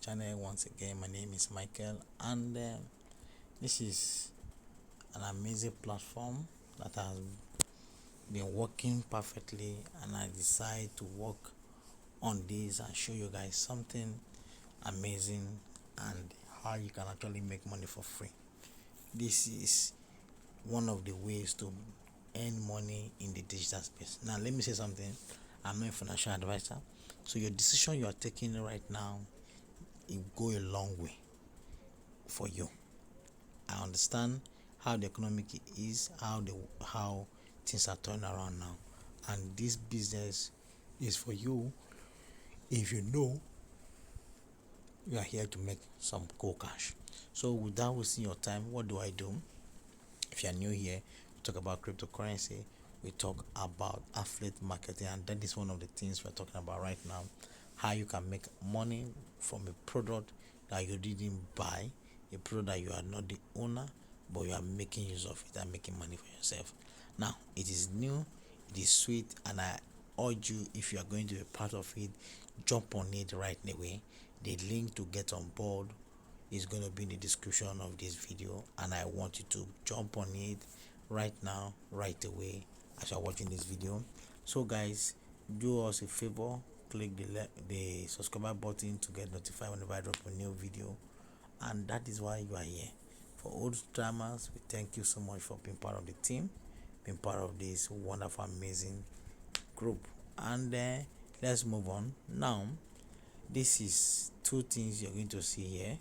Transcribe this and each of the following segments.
channel once again. My name is Michael, and this is an amazing platform that has been working perfectly, and I decided to work on this and show you guys something amazing and how you can actually make money for free. This is one of the ways to earn money in the digital space. Now let me say something. I'm not a financial advisor, so your decision you are taking right now, it go a long way for you. I understand how the economic is, how things are turning around now, and this business is for you if you know you are here to make some cool cash. So without wasting your time, what do? If you are new here, we talk about cryptocurrency, we talk about affiliate marketing, and that is one of the things we're talking about right now. How you can make money from a product that you didn't buy, a product that you are not the owner, but you are making use of it and making money for yourself. Now, it is new, it is sweet, and I urge you, if you are going to be part of it, jump on it right away. The link to get on board is going to be in the description of this video, and I want you to jump on it right now, right away, as you're watching this video. So guys, do us a favor, click the subscribe button to get notified whenever I drop a new video, and that is why you are here. For old timers, we thank you so much for being part of the team, being part of this wonderful, amazing group. And let's move on now. This is two things you're going to see here.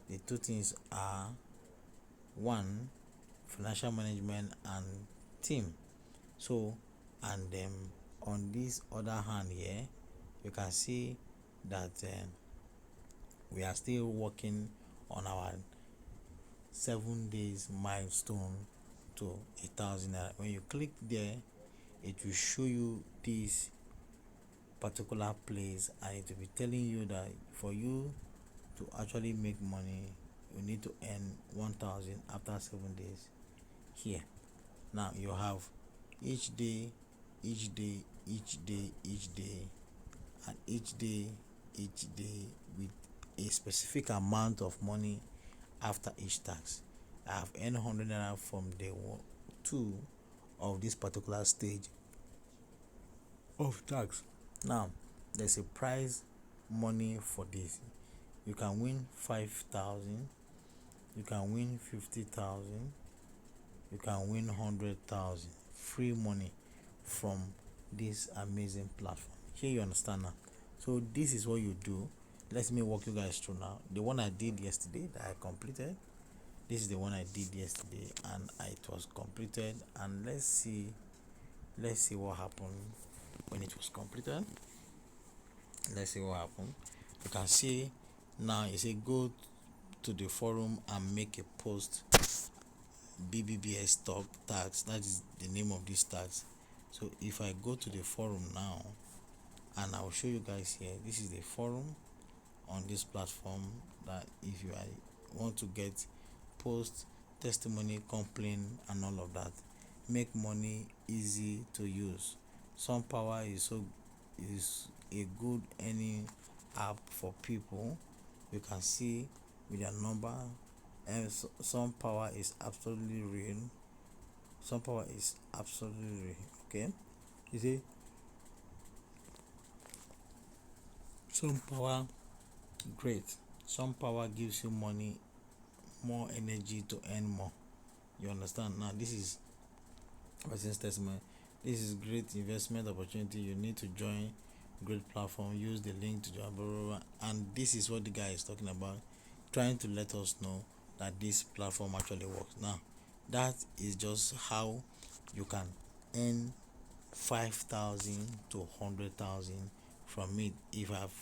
The two things are: one, financial management and team. So, and on this other hand here, you can see that we are still working on our 7 days milestone to 1,000 naira. When you click there, it will show you this particular place, and it will be telling you that for you to actually make money, you need to earn 1,000 after 7 days here. Now you have each day, each day, each day, each day, and each day with a specific amount of money after each tax. I have earned 100 naira from day 2 of this particular stage of tax. Now there's a prize money for this. You can win 5,000, you can win 50,000, you can win 100,000 free money from this amazing platform. Here you understand now. So this is what you do. Let me walk you guys through now. The one I did yesterday that I completed. This is the one I did yesterday, and it was completed. And let's see what happened when it was completed. Let's see what happened. You can see now it says go to the forum and make a post. BBBS stock tax, that is the name of this tax. So if I go to the forum now, and I'll show you guys here, this is the forum on this platform, that if you want to get post, testimony, complaint, and all of that, make money easy to use. Some Power is a good earning app for people. You can see with your number, and Some Power is absolutely real. Some Power is absolutely real. Okay, you see, Some Power, great. Some Power gives you money, more energy to earn more. You understand now? This is person's testimony. This is great investment opportunity. You need to join great platform. Use the link to join, blah, blah, blah. And this is what the guy is talking about, trying to let us know that this platform actually works. Now that is just how you can earn 5,000 to 100,000 from it. If I've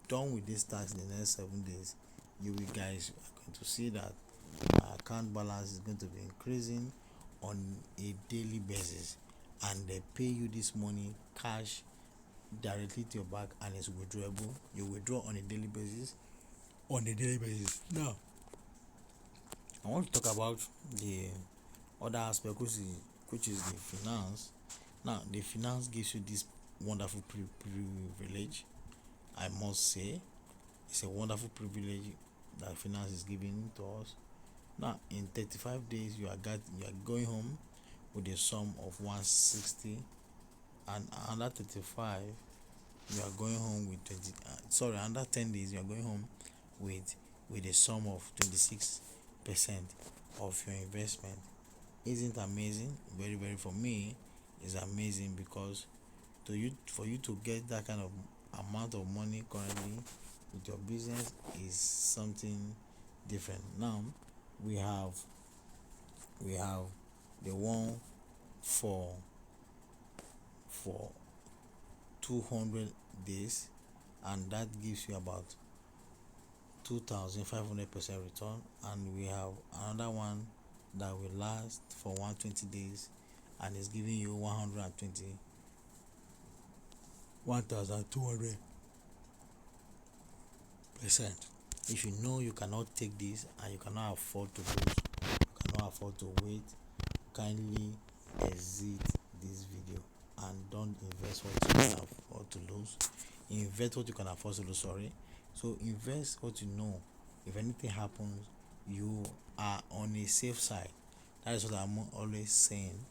done with this tax in the next 7 days, you guys are going to see that our account balance is going to be increasing on a daily basis, and they pay you this money cash directly to your bank, and it's withdrawable. You withdraw on a daily basis. Now I want to talk about the other aspect, which is the finance. Now the finance gives you this wonderful privilege, I must say. It's a wonderful privilege that finance is giving to us. Now, in 35 days, you are going home with a sum of 160, and under 35, you are going home with 20. Under 10 days, you are going home with a sum of 26% of your investment. Isn't amazing? Very, very, for me, is amazing, because for you to get that kind of amount of money currently with your business is something different. Now we have the one for 200 days, and that gives you about 2,500% return. And we have another one that will last for 120 days and is giving you 1,200%. If you know you cannot take this and you cannot afford to lose, you cannot afford to wait, kindly exit this video and don't invest what you can afford to lose. Invest what you can afford to lose, so invest what you know, if anything happens, you are on a safe side. That is what I'm always saying,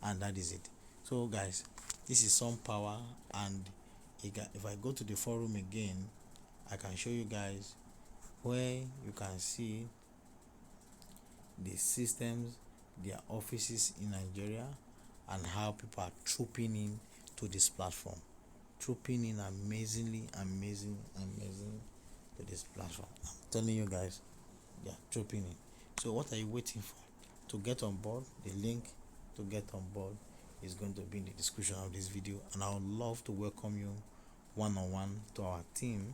and that is it. So guys, this is some power, and if I go to the forum again, I can show you guys where you can see the systems, their offices in Nigeria, and how people are trooping in to this platform, trooping in amazing to this platform. I'm telling you guys, they are trooping in. So what are you waiting for to get on board? The link to get on board is going to be in the description of this video, and I would love to welcome you one-on-one to our team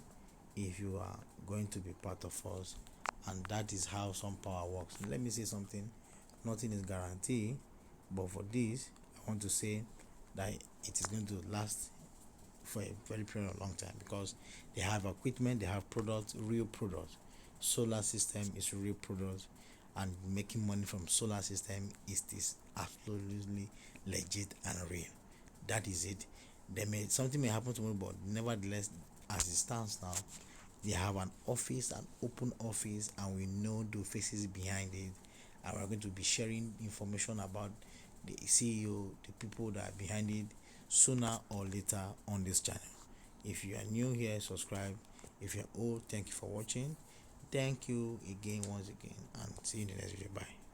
if you are going to be part of us. And that is how some power works. Let me say something: nothing is guaranteed, but for this I want to say that it is going to last for a very long time, because they have equipment, they have products, real products. Solar system is real products, and making money from solar system is this absolutely legit and real. That is it. Something may happen tomorrow, but nevertheless, as it stands now, they have an office, an open office, and we know the faces behind it, and we're going to be sharing information about the CEO, the people that are behind it, sooner or later on this channel. If you are new here, subscribe. If you're old, thank you for watching. Thank you again, once again, and see you in the next video. Bye.